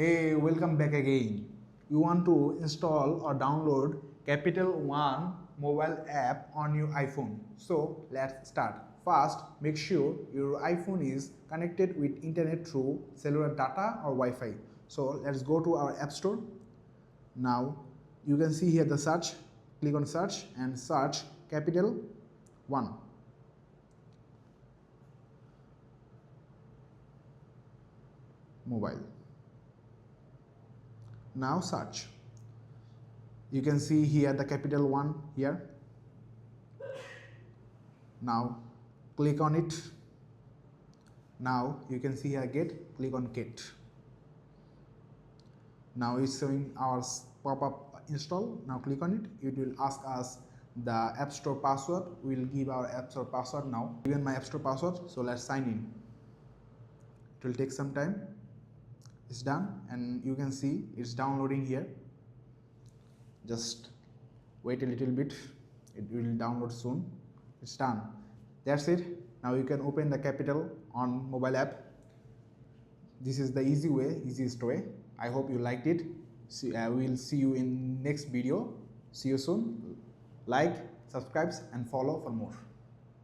Hey, welcome back again. You want to install or download Capital One mobile app on your iPhone. So let's start. First, make sure your iPhone is connected with internet through cellular data or Wi-Fi. So let's go to our App Store. Now you can see here the search. Click on search and search Capital One. Mobile. Now search. You can see here the Capital One here. Now click on it. Now you can see here get, click on get. Now it's showing our pop-up install. Now click on it. It will ask us the App Store password. We'll give our App Store password now. Given my App Store password, so let's sign in. It will take some time. It's done and you can see it's downloading here. Just wait a little bit, it will download soon. It's done. That's it. Now you can open the Capital on mobile app. This is the easiest way. I hope you liked it. We'll see you in next video. See you soon. Like, subscribe and follow for more.